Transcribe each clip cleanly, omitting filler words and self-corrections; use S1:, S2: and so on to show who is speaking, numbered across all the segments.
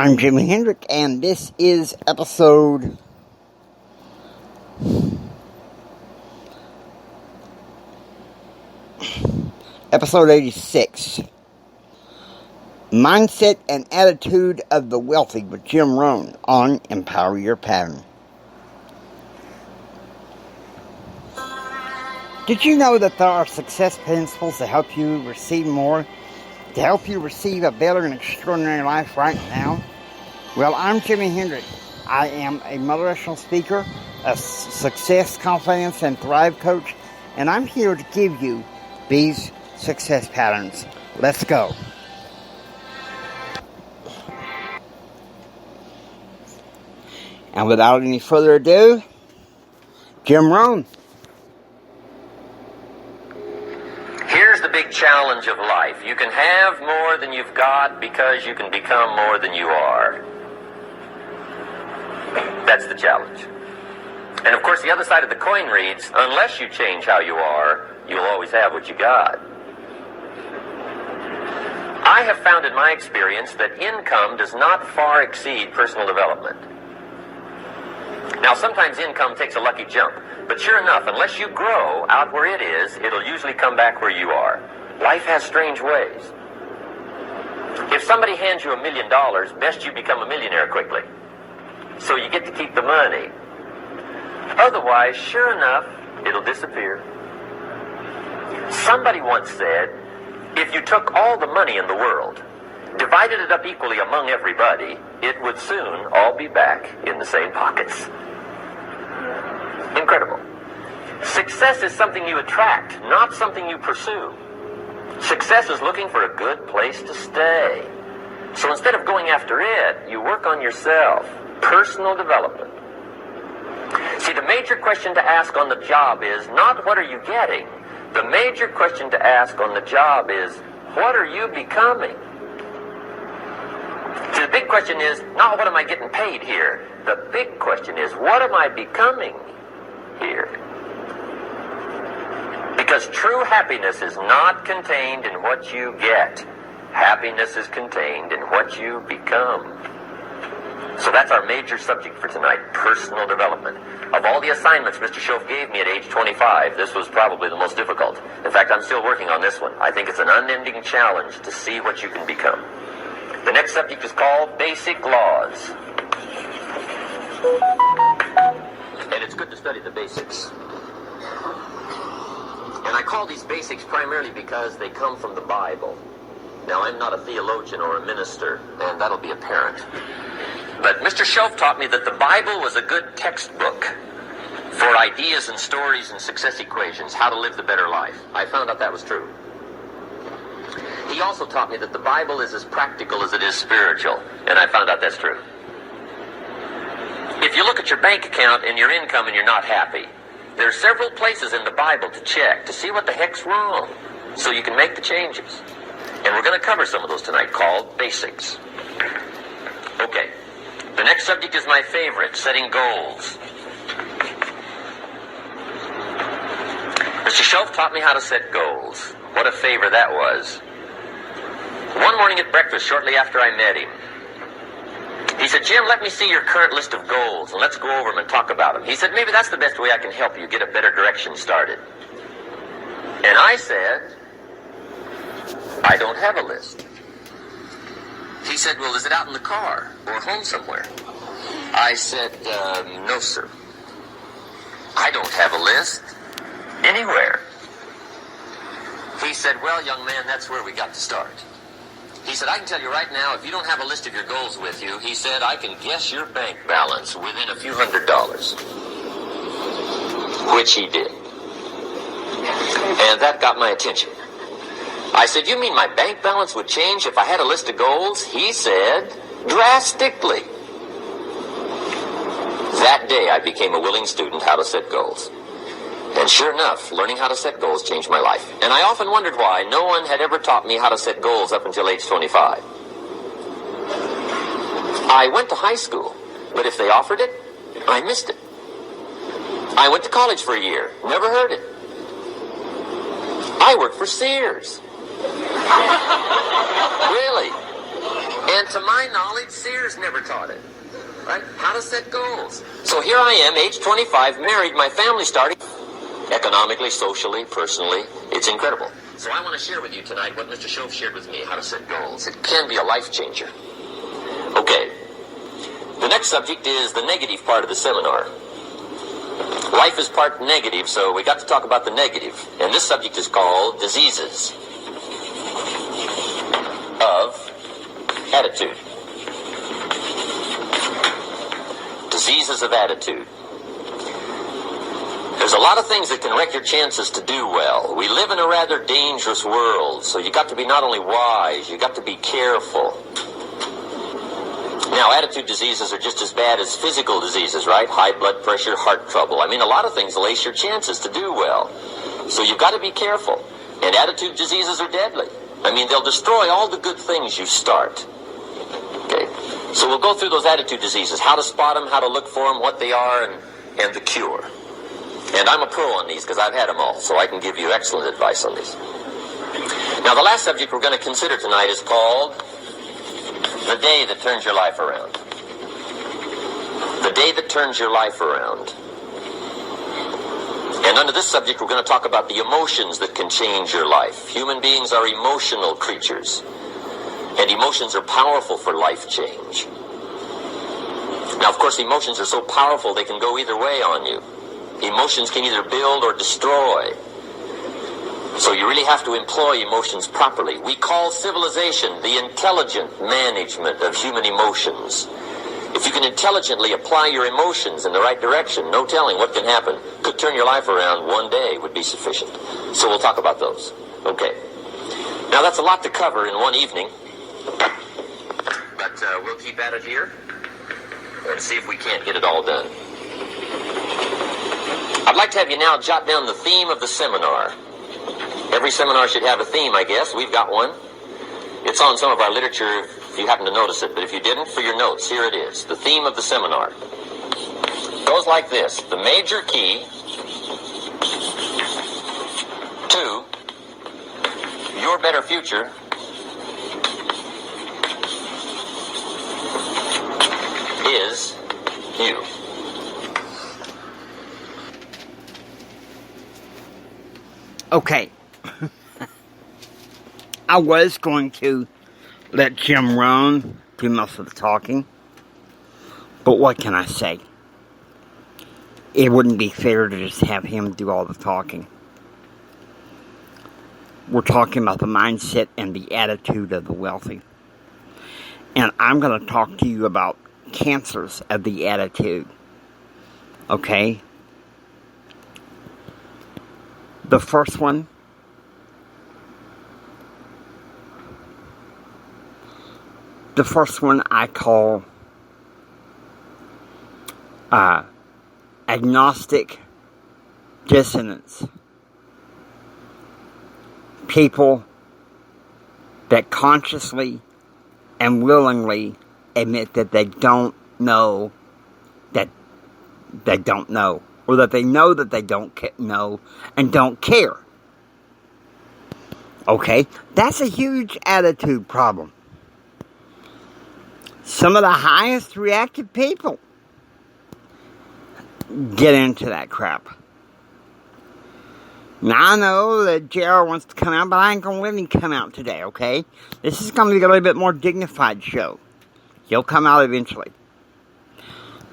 S1: I'm Jimi Hendrick, and this is episode 86. Mindset and Attitude of the Wealthy with Jim Rohn on Empower Your Pattern. Did you know that there are success principles to help you receive more? To help you receive a better and extraordinary life right now? Well, I'm Jimi Hendrick. I am a motivational speaker, a success, confidence, and thrive coach, and I'm here to give you these success patterns. Let's go. And without any further ado, Jim Rohn.
S2: Here's the big challenge of life. You can have more than you've got because you can become more than you are. That's the challenge. And of course, the other side of the coin reads, unless you change how you are, you'll always have what you got. I have found in my experience that income does not far exceed personal development. Now, sometimes income takes a lucky jump, but sure enough, unless you grow out where it is, it'll usually come back where you are. Life has strange ways. If somebody hands you $1 million, best you become a millionaire quickly, so you get to keep the money. Otherwise, sure enough, it'll disappear. Somebody once said, if you took all the money in the world, divided it up equally among everybody, it would soon all be back in the same pockets. Incredible. Success is something you attract, not something you pursue. Success is looking for a good place to stay. So instead of going after it, you work on yourself. Personal development. See, the major question to ask on the job is not what are you getting? The major question to ask on the job is what are you becoming? See, the big question is not what am I getting paid here? The big question is what am I becoming here? Because true happiness is not contained in what you get. Happiness is contained in what you become. So that's our major subject for tonight, personal development. Of all the assignments Mr. Schoaf gave me at age 25, this was probably the most difficult. In fact, I'm still working on this one. I think it's an unending challenge to see what you can become. The next subject is called Basic Laws. And it's good to study the basics. And I call these basics primarily because they come from the Bible. Now, I'm not a theologian or a minister, and that'll be apparent. But Mr. Schoaf taught me that the Bible was a good textbook for ideas and stories and success equations, how to live the better life. I found out that was true. He also taught me that the Bible is as practical as it is spiritual, and I found out that's true. If you look at your bank account and your income and you're not happy, there are several places in the Bible to check to see what the heck's wrong, so you can make the changes. And we're going to cover some of those tonight, called basics. Okay. The next subject is my favorite, setting goals. Mr. Schoaf taught me how to set goals. What a favor that was. One morning at breakfast, shortly after I met him, he said, Jim, let me see your current list of goals, and let's go over them and talk about them. He said, maybe that's the best way I can help you get a better direction started. And I said, I don't have a list. He said, well, is it out in the car or home somewhere? I said, no, sir. I don't have a list anywhere. He said, well, young man, that's where we got to start. He said, I can tell you right now, if you don't have a list of your goals with you, he said, I can guess your bank balance within a few $100s. Which he did. And that got my attention. I said, you mean my bank balance would change if I had a list of goals? He said, drastically. That day, I became a willing student how to set goals. And sure enough, learning how to set goals changed my life. And I often wondered why no one had ever taught me how to set goals up until age 25. I went to high school, but if they offered it, I missed it. I went to college for a year, never heard it. I worked for Sears. Really? And to my knowledge, Sears never taught it. Right? How to set goals. So here I am, age 25, married, my family starting. Economically, socially, personally, it's incredible. So I want to share with you tonight what Mr. Shove shared with me, how to set goals. It can be a life changer. Okay. The next subject is the negative part of the seminar. Life is part negative, so we got to talk about the negative. And this subject is called diseases of attitude. Diseases of attitude. There's a lot of things that can wreck your chances to do well. We live in a rather dangerous world, so you got to be not only wise, you got to be careful. Now, attitude diseases are just as bad as physical diseases, right? High blood pressure, heart trouble. I mean, a lot of things lace your chances to do well. So you've got to be careful. And attitude diseases are deadly. I mean, they'll destroy all the good things you start. Okay? So we'll go through those attitude diseases, how to spot them, how to look for them, what they are, and the cure. And I'm a pro on these because I've had them all, so I can give you excellent advice on these. Now, the last subject we're going to consider tonight is called the day that turns your life around. The day that turns your life around. And under this subject, we're going to talk about the emotions that can change your life. Human beings are emotional creatures. And emotions are powerful for life change. Now, of course, emotions are so powerful they can go either way on you. Emotions can either build or destroy. So you really have to employ emotions properly. We call civilization the intelligent management of human emotions. If you can intelligently apply your emotions in the right direction, no telling what can happen. Could turn your life around one day would be sufficient. So we'll talk about those. Okay. Now that's a lot to cover in one evening. But we'll keep at it here and see if we can't get it all done. I'd like to have you now jot down the theme of the seminar. Every seminar should have a theme, I guess. We've got one. It's on some of our literature if you happen to notice it. But if you didn't, for your notes, here it is. The theme of the seminar goes like this. The major key to your better future is you.
S1: Okay. I was going to let Jim Rohn do most of the talking, but what can I say? It wouldn't be fair to just have him do all the talking. We're talking about the mindset and the attitude of the wealthy. And I'm going to talk to you about cancers of the attitude. Okay? The first one I call Agnostic Dissonance. People that consciously and willingly admit that they don't know that they don't know. Or that they know that they don't know and don't care. Okay? That's a huge attitude problem. Some of the highest reactive people get into that crap. Now I know that JR wants to come out, but I ain't going to let him come out today, okay? This is going to be a little bit more dignified show. He'll come out eventually.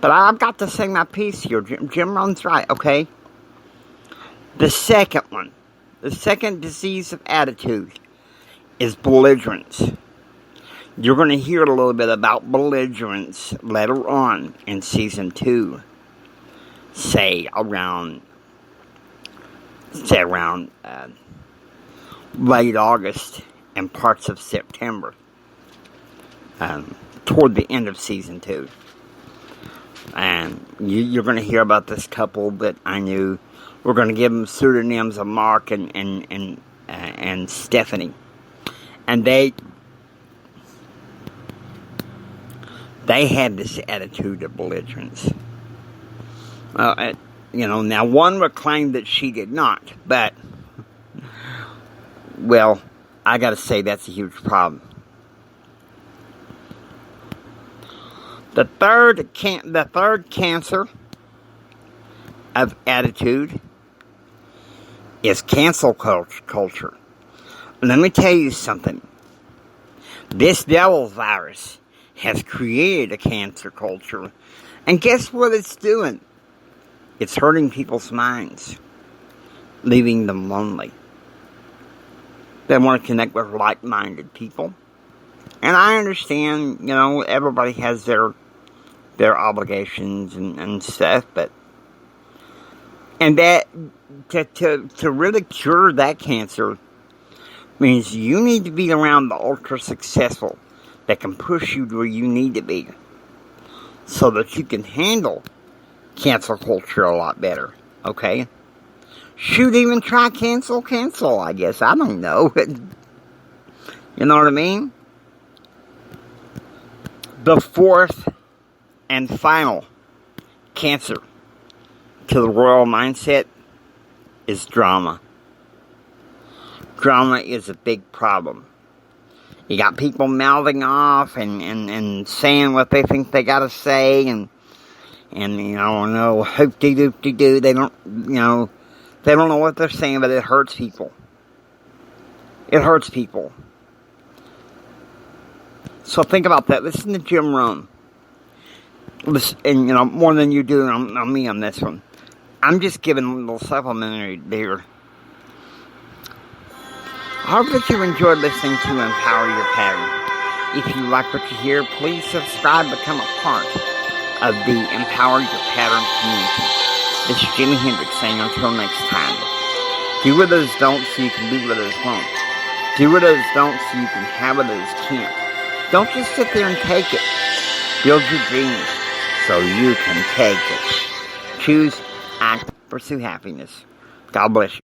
S1: But I've got to say my piece here. Jim Rohn's right, okay? The second one, the second disease of attitude is belligerence. You're going to hear a little bit about belligerence later on in Season 2. Say around late August and parts of September. Toward the end of Season 2. And you're going to hear about this couple that I knew. We're going to give them pseudonyms of Mark and Stephanie. And they had this attitude of belligerence. Now one would claim that she did not, but, well, I got to say that's a huge problem. The third cancer of attitude is cancel culture. Let me tell you something. This devil virus has created a cancer culture. And guess what it's doing? It's hurting people's minds, leaving them lonely. They want to connect with like-minded people. And I understand, everybody has their obligations and stuff, but that to really cure that cancer means you need to be around the ultra successful that can push you to where you need to be, so that you can handle cancel culture a lot better. Okay? Shoot, even try cancel, I guess. I don't know. You know what I mean? The fourth and final cancer to the royal mindset is drama. Drama is a big problem. You got people mouthing off and saying what they think they gotta say, and no hoop-de-doop-de-doo. They don't know what they're saying, but it hurts people. It hurts people. So think about that. Listen to Jim Rohn. Listen, and more than you do on me on this one. I'm just giving a little supplementary here. I hope that you enjoyed listening to Empower Your Pattern. If you like what you hear, please subscribe and become a part of the Empower Your Pattern community. This is Jimi Hendrix saying until next time. Do what others don't so you can do what others won't. Do what others don't so you can have what others can't. Don't just sit there and take it. Build your dreams so you can take it. Choose, act, pursue happiness. God bless you.